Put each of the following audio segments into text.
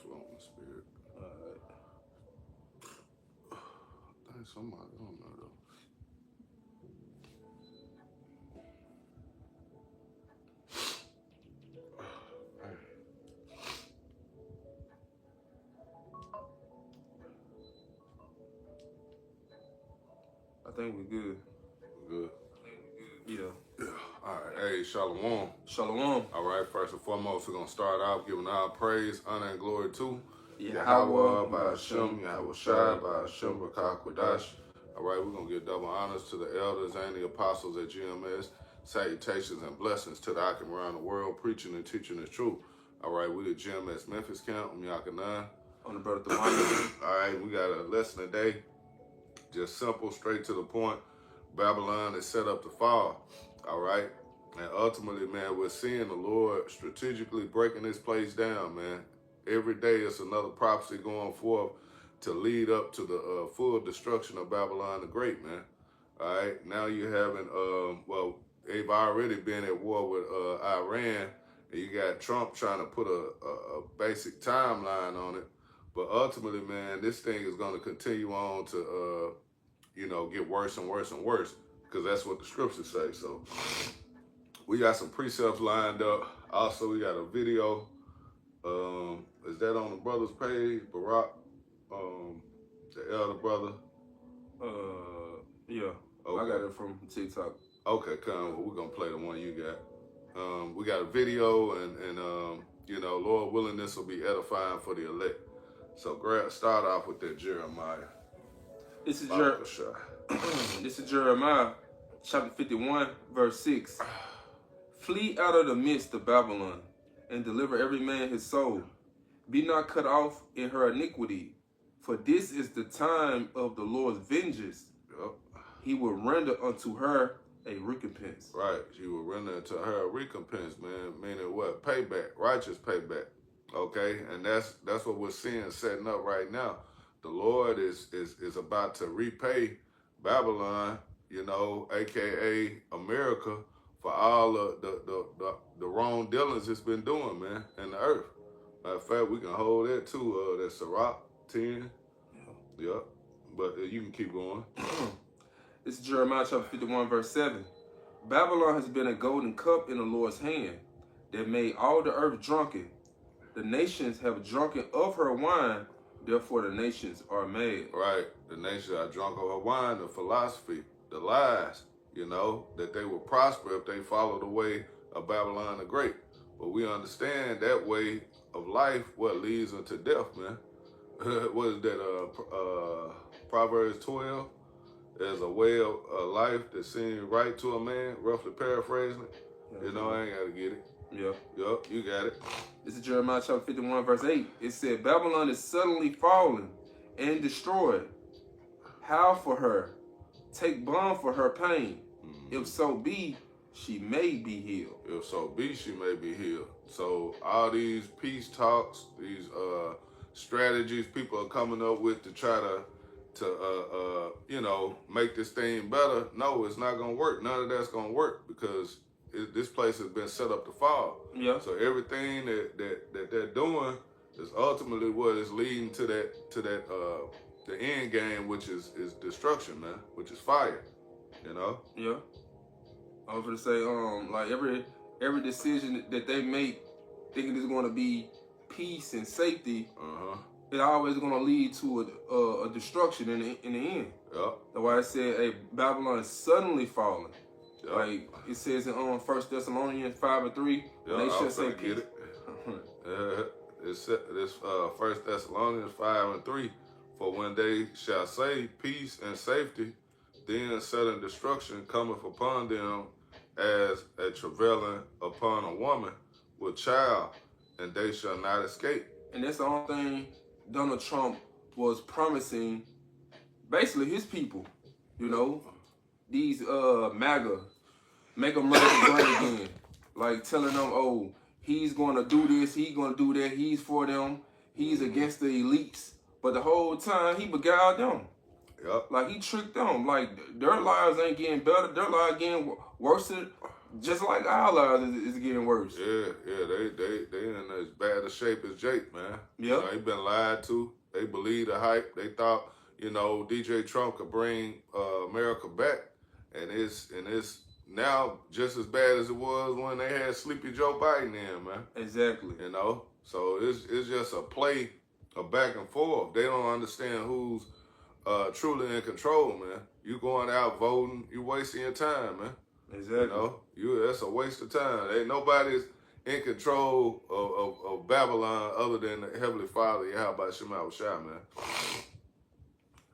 flow in the spirit. I think somebody on there though. I think we're good. Good. Yeah. All right. Hey, Shalom. Shalom. All right. First and foremost, we're going to start out giving our praise, honor, and glory to Yahweh, by Hashem, Yahweh Shai, by Hashem, Rakah Kodash. All right. We're going to give double honors to the elders and the apostles at GMS. Salutations and blessings to the Akim around the world, preaching and teaching the truth. All right. We the GMS Memphis camp. I'm Yakanan. On the brother Thamani. All right. We got a lesson today. Just simple, straight to the point. Babylon is set up to fall, all right? And ultimately, man, we're seeing the Lord strategically breaking this place down, man. Every day it's another prophecy going forth to lead up to the full destruction of Babylon the Great, man. All right? Now you're having, well, they've already been at war with Iran, and you got Trump trying to put a basic timeline on it. But ultimately, man, this thing is going to continue on to, get worse and worse and worse, because that's what the scriptures say. So we got some precepts lined up. Also, we got a video. Is that on the brother's page, Barack, the elder brother? Yeah. Okay. I got it from TikTok. Okay, come. Well, we're gonna play the one you got. We got a video, and Lord willing, this will be edifying for the elect. So start off with that Jeremiah. This is Jeremiah chapter 51, verse 6. Flee out of the midst of Babylon, and deliver every man his soul. Be not cut off in her iniquity, for this is the time of the Lord's vengeance. Yep. He will render unto her a recompense. Right, he will render unto her a recompense, man. Meaning what? Payback, righteous payback. Okay, and that's what we're seeing setting up right now. The Lord is about to repay Babylon, aka America, for all of the wrong dealings it's been doing, man, in the earth. Matter of fact, we can hold that too. That Sirach 10. Yeah. But you can keep going. This is Jeremiah chapter 51, verse 7. Babylon has been a golden cup in the Lord's hand that made all the earth drunken. The nations have drunken of her wine. Therefore, the nations are mad. Right. The nations are drunk of her wine, the philosophy, the lies, that they will prosper if they follow the way of Babylon the Great. But we understand that way of life, what leads unto death, man. What is that? Proverbs 12. There's a way of life that seems right to a man, roughly paraphrasing it. I ain't got to get it. Yeah. Yup, you got it. This is Jeremiah chapter 51, verse 8. It said, Babylon is suddenly fallen and destroyed. Howl for her. Take balm for her pain. Mm-hmm. If so be, she may be healed. If so be, she may be healed. So all these peace talks, these strategies people are coming up with to try to make this thing better. No, it's not going to work. None of that's going to work because this place has been set up to fall. Yeah. So everything that they're doing is ultimately what is leading to that the end game, which is destruction, man, which is fire. Yeah. I was going to say, like every decision that they make, thinking it's going to be peace and safety, it's always going to lead to a destruction in the end. Yeah. That's why I said, hey, Babylon is suddenly falling. Yep. Like it says in 1 Thessalonians 5:3, they should say peace. It's 1 Thessalonians 5:3. For when they shall say peace and safety, then sudden destruction cometh upon them as a travailing upon a woman with child, and they shall not escape. And that's the only thing Donald Trump was promising, basically his people, these MAGA, make America great again. Like telling them, oh, he's going to do this, he's going to do that, he's for them, he's against the elites. But the whole time, he beguiled them. Yep. Like, he tricked them. Like, their lives ain't getting better, their lives getting worse just like our lives is getting worse. Yeah, they in as bad a shape as Jake, man. Yeah. You know, they been lied to. They believe the hype. They thought, you know, DJ Trump could bring America back, and it's now just as bad as it was when they had Sleepy Joe Biden in, man. Exactly. You know, so it's just a play, a back and forth. They don't understand who's truly in control, man. You going out voting, you wasting your time, man. Exactly. You know, that's a waste of time. Ain't nobody's in control of Babylon other than the Heavenly Father, Yahweh Shema Shai, man.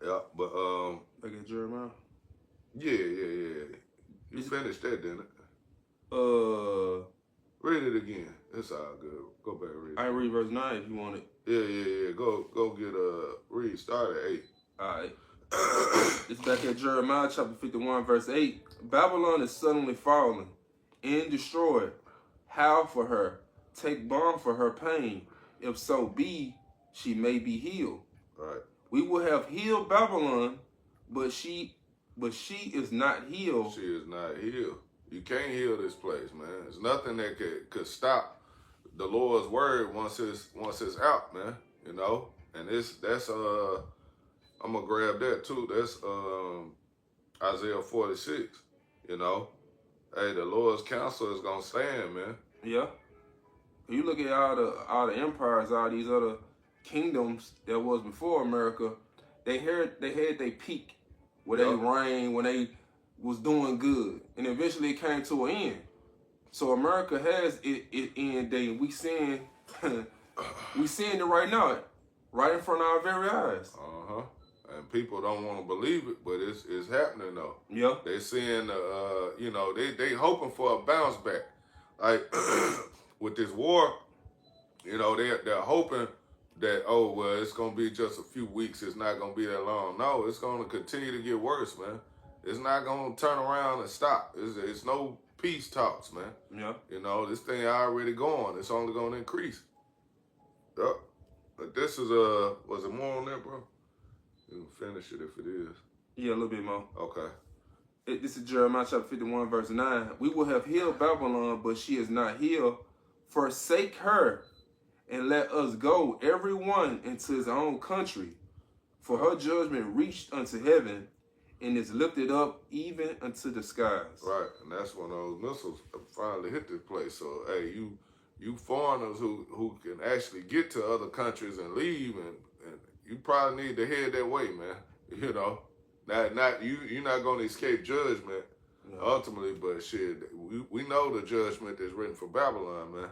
Yeah, but Look at Jeremiah. yeah. You finished that, didn't it? Read it again. It's all good. Go back and read it. I read verse 9 if you want it. Yeah. Go get read. Start at 8. Alright. It's back at Jeremiah chapter 51, verse 8. Babylon is suddenly fallen and destroyed. Howl for her. Take balm for her pain. If so be, she may be healed. Right. We will have healed Babylon, but she is not healed. She is not healed. You can't heal this place, man. There's nothing that could stop the Lord's word once it's out, man. You know? And that's I'm gonna grab that too. That's Isaiah 46. You know? Hey, the Lord's counsel is gonna stand, man. Yeah. You look at all the empires, all these other kingdoms that was before America, they had their peak where they reigned, when they was doing good, and eventually it came to an end. So America has it end day. We seeing it right now, right in front of our very eyes. And people don't want to believe it, but it's happening though. Yeah. They seeing you know, they hoping for a bounce back. Like with this war, you know, they're hoping that, oh, well, it's going to be just a few weeks. It's not going to be that long. No, it's going to continue to get worse, man. It's not going to turn around and stop. It's no peace talks, man. Yeah. You know, this thing already going. It's only going to increase. Yep. But this is, was it more on that, bro? You can finish it if it is. Yeah, a little bit more. Okay. This is Jeremiah chapter 51, verse 9. We will have healed Babylon, but she is not healed. Forsake her, and let us go, every one into his own country. For her judgment reached unto heaven, and is lifted up even unto the skies. Right, and that's when those missiles finally hit this place. So, hey, you foreigners who can actually get to other countries and leave, and you probably need to head that way, man. You know, you're not going to escape judgment ultimately, but shit, we know the judgment that's written for Babylon, man.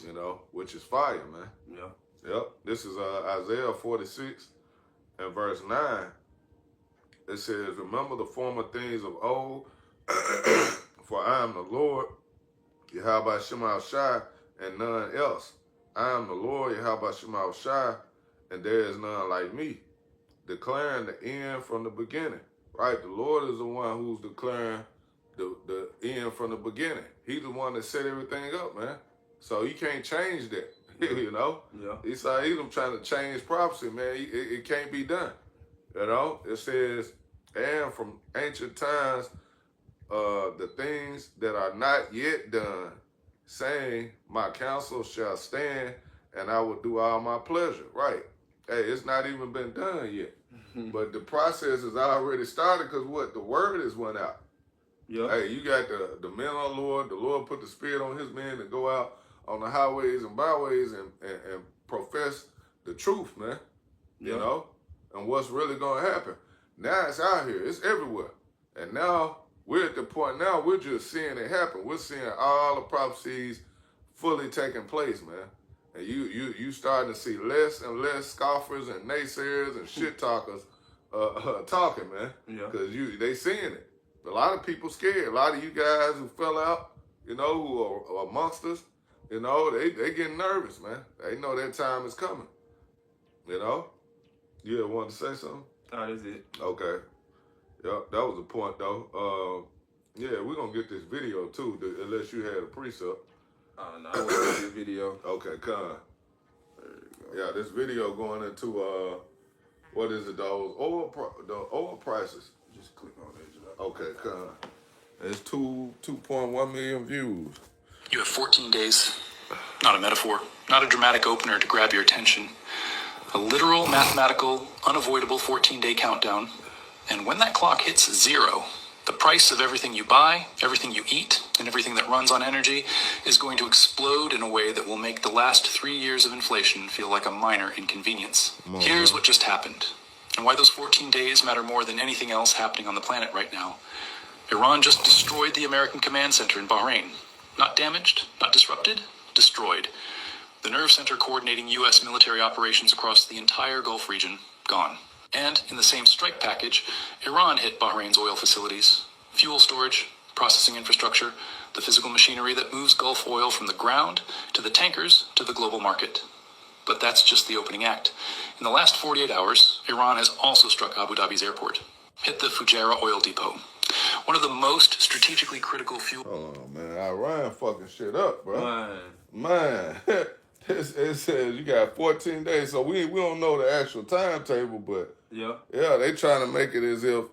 You know, which is fire, man. Yeah. Yep. This is Isaiah 46 and verse 9. It says, remember the former things of old, for I am the Lord, Yahweh Shema Shai, and none else. I am the Lord, Yahweh Shema Shai, and there is none like me, declaring the end from the beginning. Right? The Lord is the one who's declaring the end from the beginning. He's the one that set everything up, man. So you can't change that, you know? Yeah. He's trying to change prophecy, man. It can't be done, you know? It says, and from ancient times, the things that are not yet done, saying, my counsel shall stand, and I will do all my pleasure. Right. Hey, it's not even been done yet. But the process has already started because what? The word has went out. Yeah. Hey, you got the men of the Lord put the spirit on his men to go out on the highways and byways and profess the truth, man. You know? And what's really going to happen. Now it's out here. It's everywhere. And now we're at the point now we're just seeing it happen. We're seeing all the prophecies fully taking place, man. And you starting to see less and less scoffers and naysayers and shit talkers talking, man. Yeah. Because they seeing it. A lot of people scared. A lot of you guys who fell out, you know, who are amongst us, you know, they getting nervous, man. They know that time is coming. You know? You want to say something? Oh, that's it. Okay. Yep, that was the point, though. Yeah, we're going to get this video, too, unless you had a precept. No, I want to see the video. Okay, come. There you go. Yeah, this video going into, what is it, the oil prices. Just click on it. Okay, come. It's 2.1 million views. You have 14 days. Not a metaphor, not a dramatic opener to grab your attention. A literal, mathematical, unavoidable 14-day countdown. And when that clock hits 0, the price of everything you buy, everything you eat, and everything that runs on energy is going to explode in a way that will make the last 3 years of inflation feel like a minor inconvenience. Here's what just happened, and why those 14 days matter more than anything else happening on the planet right now. Iran just destroyed the American command center in Bahrain. Not damaged, not disrupted, destroyed. The nerve center coordinating U.S. military operations across the entire Gulf region, gone. And in the same strike package, Iran hit Bahrain's oil facilities, fuel storage, processing infrastructure, the physical machinery that moves Gulf oil from the ground to the tankers to the global market. But that's just the opening act. In the last 48 hours, Iran has also struck Abu Dhabi's airport, hit the Fujairah oil depot, one of the most strategically critical fuel... Oh, man, Iran fucking shit up, bro. Man. It says you got 14 days, so we don't know the actual timetable, but yeah, they trying to make it as if,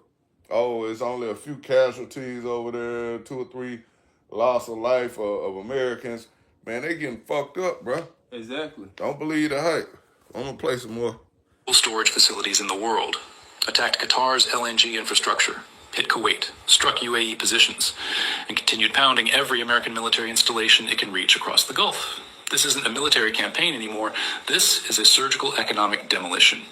it's only a few casualties over there, 2 or 3 loss of life of Americans. Man, they getting fucked up, bro. Exactly. Don't believe the hype. I'm gonna play some more. Storage facilities in the world, attacked Qatar's LNG infrastructure, hit Kuwait, struck UAE positions, and continued pounding every American military installation it can reach across the Gulf. This isn't a military campaign anymore. This is a surgical economic demolition.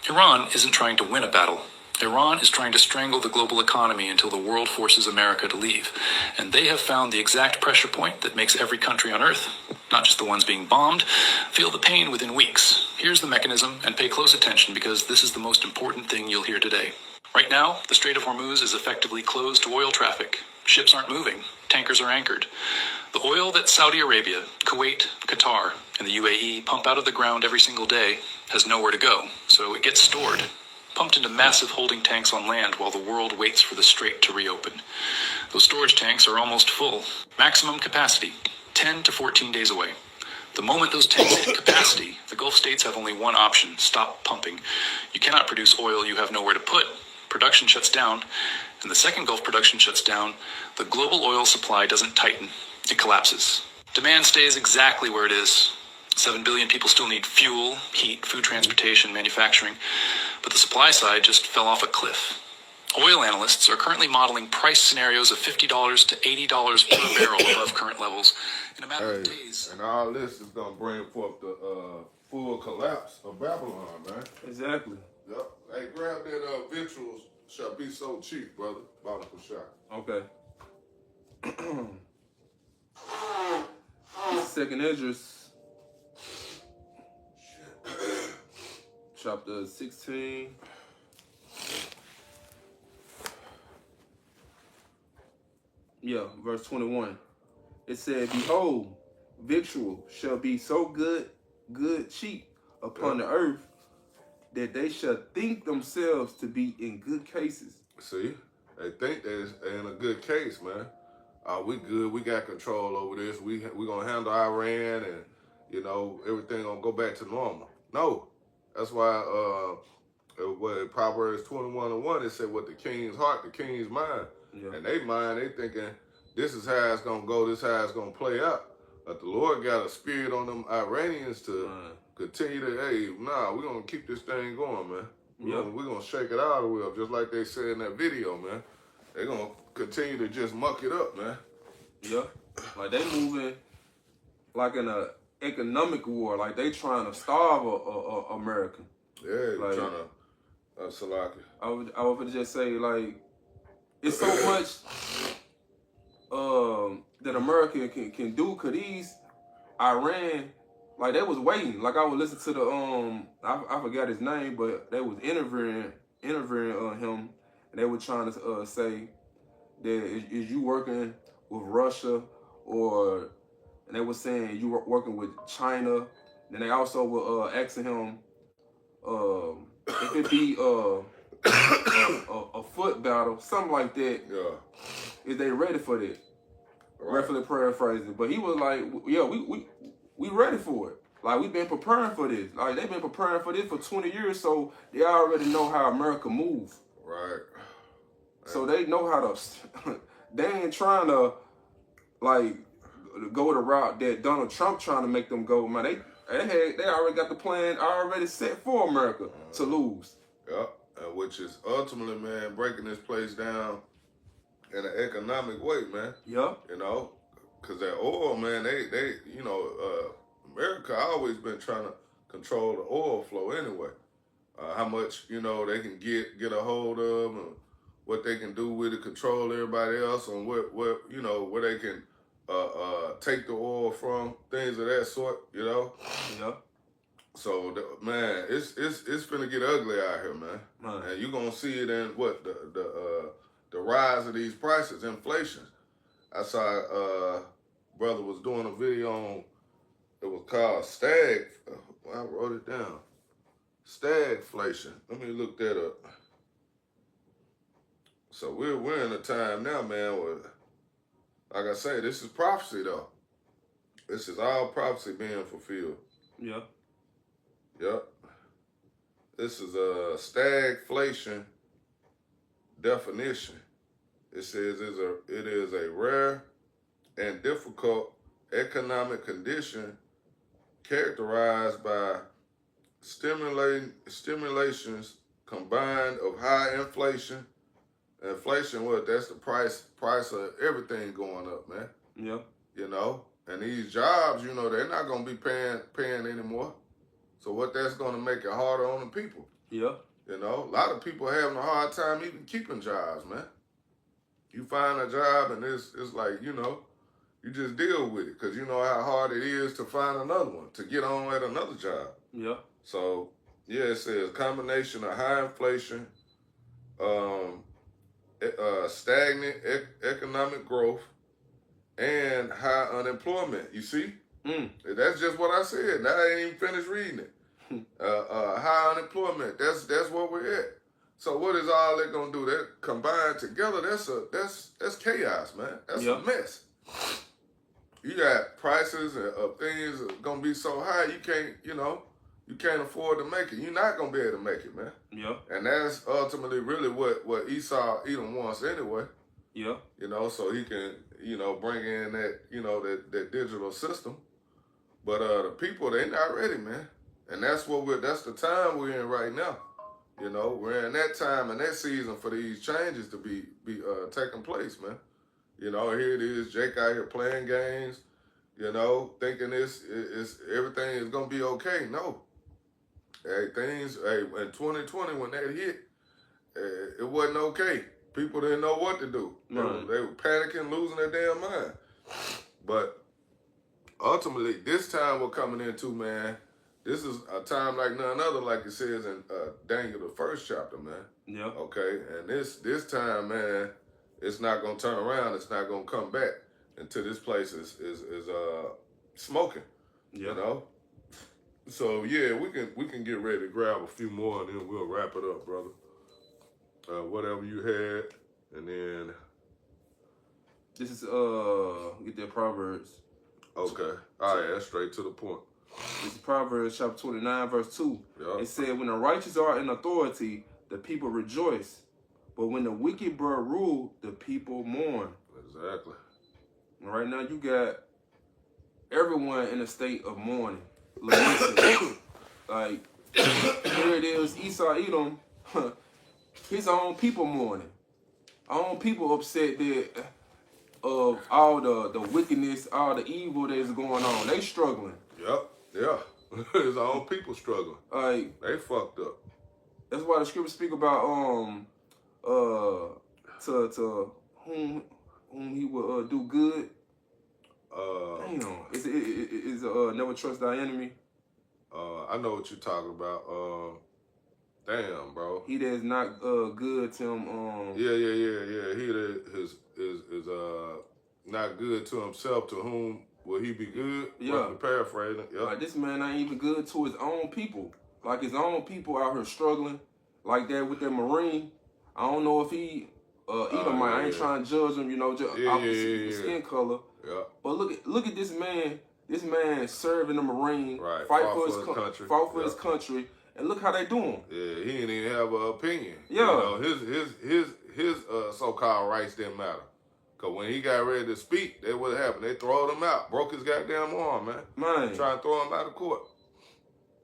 Iran isn't trying to win a battle. Iran is trying to strangle the global economy until the world forces America to leave. And they have found the exact pressure point that makes every country on Earth, not just the ones being bombed, feel the pain within weeks. Here's the mechanism, and pay close attention because this is the most important thing you'll hear today. Right now, the Strait of Hormuz is effectively closed to oil traffic. Ships aren't moving. Tankers are anchored. The oil that Saudi Arabia, Kuwait, Qatar, and the UAE pump out of the ground every single day has nowhere to go, so it gets stored, pumped into massive holding tanks on land while the world waits for the strait to reopen. Those storage tanks are almost full. Maximum capacity, 10 to 14 days away. The moment those tanks hit capacity, the Gulf states have only one option: stop pumping. You cannot produce oil you have nowhere to put. Production shuts down, and the second Gulf production shuts down, the global oil supply doesn't tighten. It collapses. Demand stays exactly where it is. 7 billion people still need fuel, heat, food transportation, manufacturing, but the supply side just fell off a cliff. Oil analysts are currently modeling price scenarios of $50 to $80 per barrel above current levels in a matter of days. And all this is going to bring forth the full collapse of Babylon, man. Exactly. Yep. Hey, grab that victuals shall be so cheap, brother. Bottle for shot. Okay. Second Esdras, chapter 16. Yeah, verse 21. It said, "Behold, victual shall be so good, cheap upon the earth, that they shall think themselves to be in good cases." See, they think they're in a good case, man. We good. We got control over this. We gonna handle Iran, and everything gonna go back to normal. No, that's why what Proverbs 21:1 it said, "What the king's heart, the king's mind." Yeah. And they mind, they thinking this is how it's gonna go. This is how it's gonna play out. But the Lord got a spirit on them Iranians to continue to, we're gonna keep this thing going, man. We're gonna shake it out of the way up, just like they said in that video, man. They're gonna continue to just muck it up, man. Yeah. Like they moving like in a economic war, like they trying to starve America. Yeah, like, trying to Salaki. I would just say, like, it's so much that America can do. Cause these Iran, like they was waiting. Like I would listen to the I forgot his name, but they was interviewing him, and they were trying to say that is you working with Russia, and they were saying you were working with China. Then they also were asking him if it be a foot battle, something like that. Yeah. Is they ready for that? Right. Roughly paraphrasing, but he was like, "Yeah, we ready for it. Like we've been preparing for this. Like they've been preparing for this for 20 years, so they already know how America moves. Right. So they know how to they ain't trying to like go the route that Donald Trump trying to make them go. Man, they already got the plan already set for America to lose. Yep. Which is ultimately, man, breaking this place down in an economic way, man. Yeah. You know, because that oil, man, they you know, America always been trying to control the oil flow anyway. How much, you know, they can get a hold of, and what they can do with it, control everybody else, and what you know, where they can take the oil from, things of that sort, you know. Yeah. So man, it's finna get ugly out here, man. Right. And you're gonna see it in what the rise of these prices, inflation. I saw brother was doing a video on, it was called Stag. I wrote it down. Stagflation. Let me look that up. So we're in a time now, man, where, like I say, this is prophecy though. This is all prophecy being fulfilled. Yeah. Yep. This is a stagflation definition. It says it is a rare and difficult economic condition characterized by stimulations combined of high inflation. Inflation, what? That's the price of everything going up, man. Yeah. You know, and these jobs, you know, they're not gonna be paying anymore. So what that's gonna make it harder on the people. Yeah. You know, a lot of people having a hard time even keeping jobs, man. You find a job and it's like, you know, you just deal with it because you know how hard it is to find another one, to get on at another job. Yeah. So, yeah, it says combination of high inflation, stagnant economic growth, and high unemployment. You see? That's just what I said. Now I ain't even finished reading it. High unemployment. That's where we're at. So what is all that gonna do? That combined together, that's chaos, man. That's a mess. You got prices of things are gonna be so high you can't afford to make it. You're not gonna be able to make it, man. Yeah. And that's ultimately really what Edom wants anyway. Yeah. You know, so he can, you know, bring in that, you know, that digital system. But the people, they not ready, man. And that's the time we're in right now. You know, we're in that time and that season for these changes to be taking place, man. You know, here it is, Jake out here playing games, you know, thinking everything is gonna be okay. No. In 2020 when that hit, it wasn't okay. People didn't know what to do. Right. They were panicking, losing their damn mind. But ultimately, this time we're coming into, man, this is a time like none other, like it says in Daniel, the 1st chapter, man. Yeah. Okay, and this time, man, it's not gonna turn around. It's not gonna come back until this place is smoking. Yeah. You know. So yeah, we can get ready to grab a few more, and then we'll wrap it up, brother. Whatever you had, and then this is get that Proverbs. okay, all right, that's straight to the point. This is Proverbs chapter 29, verse 2. Yep. It said, when the righteous are in authority, the people rejoice. But when the wicked bird rule, the people mourn. Exactly. And right now, you got everyone in a state of mourning. Lamenting. Like, here it is, Esau, Edom, his own people mourning. Our own people upset that of all the wickedness, all the evil that is going on. They struggling. Yep. Yeah. His own people struggling. Like, They fucked up. that's why the scriptures speak about to whom he will do good. Damn, it's never trust thy enemy. I know what you're talking about. Damn, bro. He that is not good to him. Yeah. He that is not good to himself. To whom will he be good? Yeah. Paraphrasing. Yeah. Like, this man ain't even good to his own people. Like, his own people out here struggling like that with that Marine. I don't know if he Edomite. I ain't trying to judge him, you know, just off his skin color. Yeah. But look at this man. This man serving the Marine, Right. fight Fought for his country. fought for his country, and look how they doing. Yeah, he didn't even have an opinion. Yeah. You know, his so-called rights didn't matter. Cause when he got ready to speak, that what happened. They throwed him out, broke his goddamn arm, man. Man. Trying to throw him out of court.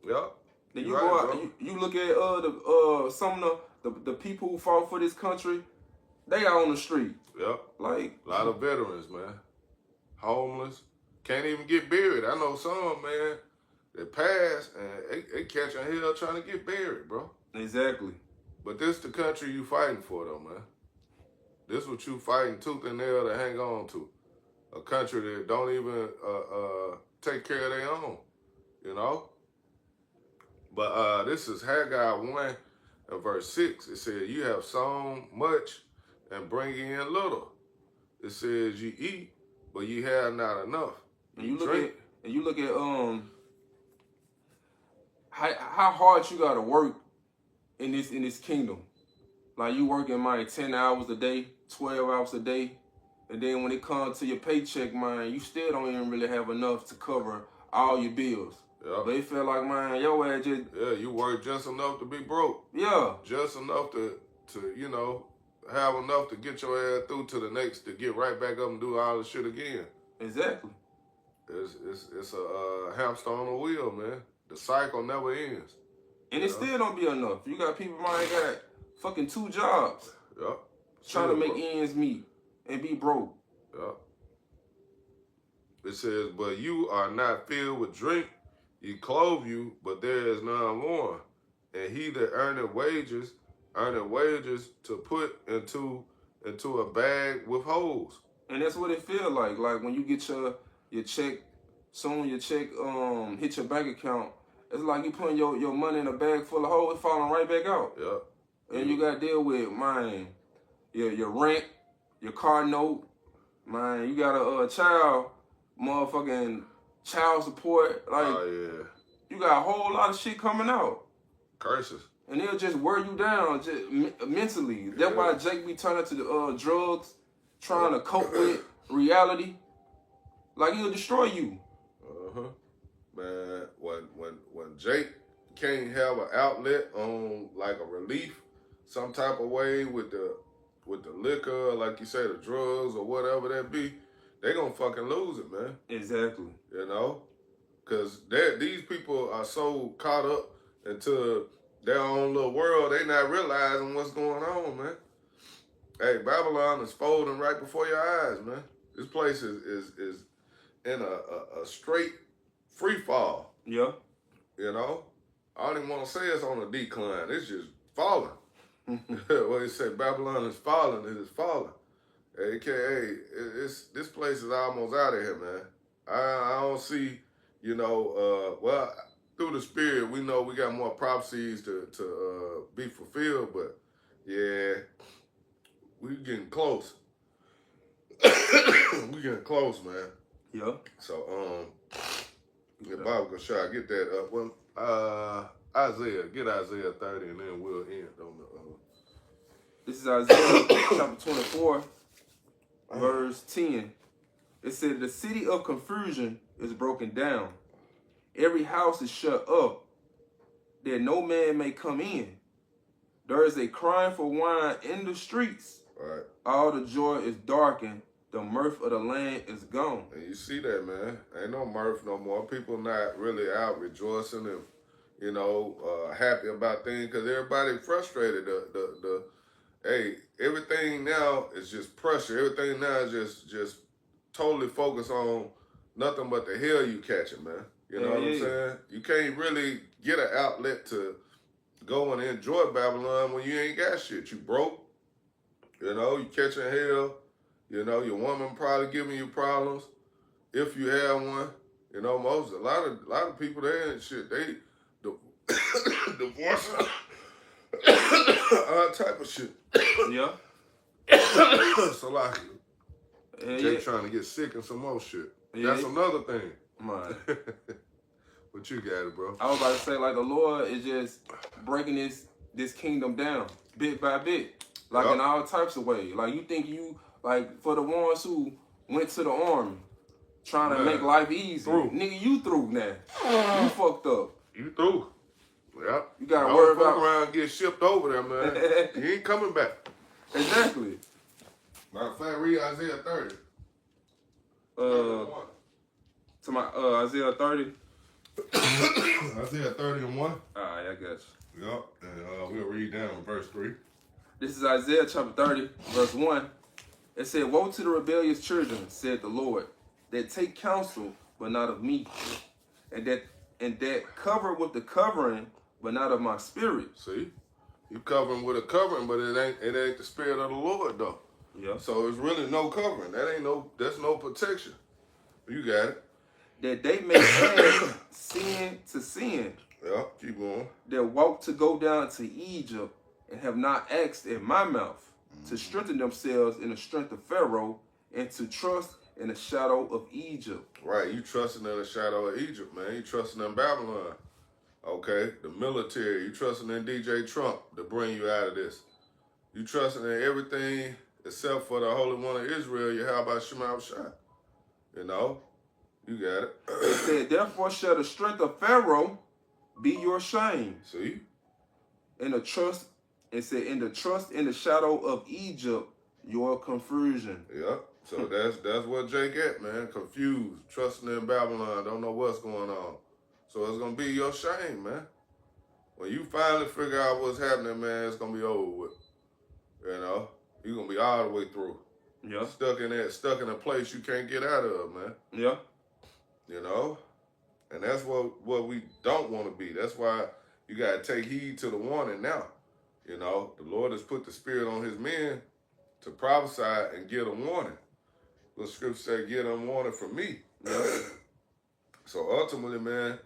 Yep. Then You you right, go out, bro. you look at some of the people who fought for this country, they out on the street. Yep. Like A lot of veterans, man. Homeless. Can't even get buried. I know some, man, that passed and they catching hell trying to get buried, bro. exactly. But this the country you fighting for, though, man. This what you fighting tooth and nail to hang on to. A country that don't even take care of their own, you know? But this is Haggai 1 and verse 6. It says, you have sown much and bring in little. It says, you eat, but you have not enough. And you look drink. at how hard you gotta work in this kingdom. Like you working, man, 10 hours a day, 12 hours a day, and then when it comes to your paycheck, man, you still don't even really have enough to cover all your bills. Yep. But it feel like, man, your ass just Yeah, you work just enough to be broke. yeah, Just enough to you know, have enough to get your ass through to the next, to get right back up and do all the shit again. exactly. It's a hamster on a wheel, man. The cycle never ends. And it still don't be enough. You got people, man, got fucking 2 jobs Yep. trying to make bro. ends meet and be broke. Yep. It says, but you are not filled with drink. He clothe you, but there is none warm. And he that earneth wages to put into a bag with holes. And that's what it feel like. Like when you get your check, soon your check hit your bank account, it's like you putting your money in a bag full of holes, it's falling right back out. Yep. And you gotta deal with, man, your rent, your car note, man, you got a child, motherfucking child support, like Oh yeah. you got a whole lot of shit coming out. Curses. And it'll just wear you down just mentally. That's Yeah. why Jake be turning to the drugs, trying to cope with reality. Like he'll destroy you. Uh-huh. Man, when Jake can't have an outlet on like a relief, some type of way with the liquor, like you say, the drugs or whatever that be, they gonna fucking lose it, man. Exactly. You know? Cause these people are so caught up into their own little world, they not realizing what's going on, man. Hey, Babylon is folding right before your eyes, man. This place is in a straight free fall. Yeah. You know, I don't even want to say it's on a decline. It's just falling. Well, he said Babylon is falling. It is falling. AKA, this place is almost out of here, man. I don't see, you know, well, through the spirit, we know we got more prophecies to be fulfilled, but yeah, we getting close. We getting close, man. Yeah. So, yeah, Bob gonna try to get that up. Well, get Isaiah 30 and then we'll end on the, This is Isaiah chapter 24, verse 10. It said, the city of confusion is broken down. Every house is shut up, that no man may come in. There is a crying for wine in the streets. right. All the joy is darkened. The mirth of the land is gone. And you see that, man. Ain't no mirth no more. People not really out rejoicing and, you know, happy about things because everybody frustrated. Hey, everything now is just pressure. Everything now is just totally focused on nothing but the hell you catching, man. You know what I'm saying? You can't really get an outlet to go and enjoy Babylon when you ain't got shit. You broke. You know, you catching hell. You know, your woman probably giving you problems if you have one. You know, a lot of people there and shit, they divorce all type of shit. Yeah. So like Jake trying to get sick and some more shit. Yeah. That's another thing. Man. What you got it, bro? I was about to say, like, the Lord is just breaking this kingdom down bit by bit. Like, in all types of ways. Like, you think like, for the ones who went to the army, trying to make life easy. Through. Nigga, you through now. You fucked up. You through. Yep. You gotta Don't worry fuck about... around and get shipped over there, man. You ain't coming back. Exactly. Matter of fact, read Isaiah 30. To my Isaiah 30. Isaiah 30 and 1. Alright, I got you. Yep. And we'll read down verse 3. This is Isaiah chapter 30, verse 1. It said, "Woe to the rebellious children, said the Lord, that take counsel, but not of me, and that cover with the covering, but not of my spirit." See? You covering with a covering, but it ain't the spirit of the Lord though. Yeah. So it's really no covering. That's no protection. You got it. That they may add sin to sin, Yeah, keep going. that walk to go down to Egypt, and have not asked in my mouth, to strengthen themselves in the strength of Pharaoh, and to trust in the shadow of Egypt. Right, you trusting in the shadow of Egypt, man. You trusting in Babylon. Okay, the military. You trusting in DJ Trump to bring you out of this. You trusting in everything except for the Holy One of Israel. You have about Shema Shah. You know, you got it. It said, "Therefore shall the strength of Pharaoh be your shame, See? and the trust." It said, "In the trust in the shadow of Egypt, your confusion." Yeah. So that's what Jake at, man. Confused, trusting in Babylon, don't know what's going on. So it's gonna be your shame, man. When you finally figure out what's happening, man, it's gonna be over with. You know, you're gonna be all the way through. Yeah. Stuck in a place you can't get out of, man. Yeah. You know? And that's what we don't want to be. That's why you gotta take heed to the warning now. You know, the Lord has put the spirit on his men to prophesy and give a warning. The scripture say, "Get them warning from me." Yeah. So ultimately, man,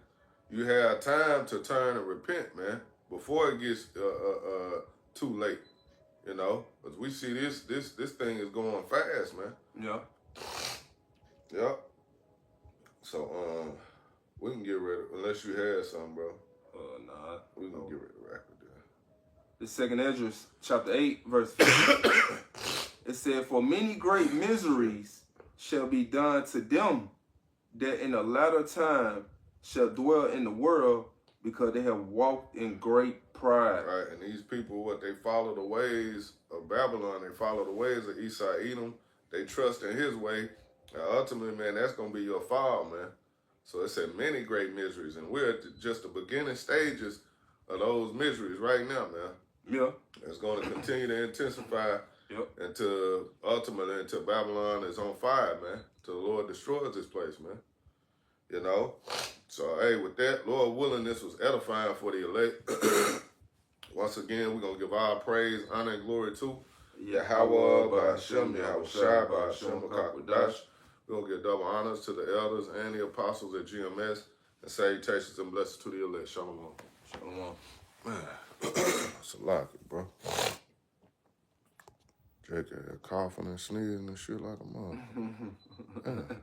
you have time to turn and repent, man, before it gets too late. You know, because we see this thing is going fast, man. Yeah. Yep. So we can get ready, unless you had something, bro. Nah. We can get ready to wrap it down. The second Esdras, chapter 8, verse 50. It said, "For many great miseries shall be done to them that in the latter time shall dwell in the world, because they have walked in great pride." Right, and these people, they follow the ways of Babylon. They follow the ways of Esau, Edom. They trust in his way. And ultimately, man, that's going to be your fall, man. So it said many great miseries. And we're at just the beginning stages of those miseries right now, man. Yeah. It's going to continue to intensify Yep. until Babylon is on fire, man. Till the Lord destroys this place, man. You know? So, hey, with that, Lord willing, this was edifying for the elect. Once again, we're going to give all praise, honor, and glory to Yahweh, Ba'ashem, Yahushua, Ba'ashem, Makakwadash. We're going to give double honors to the elders and the apostles at GMS, and salutations and blessings to the elect. Shalom. Shalom. Man, that's a lot, bro. Jake coughing and sneezing and shit like a mother.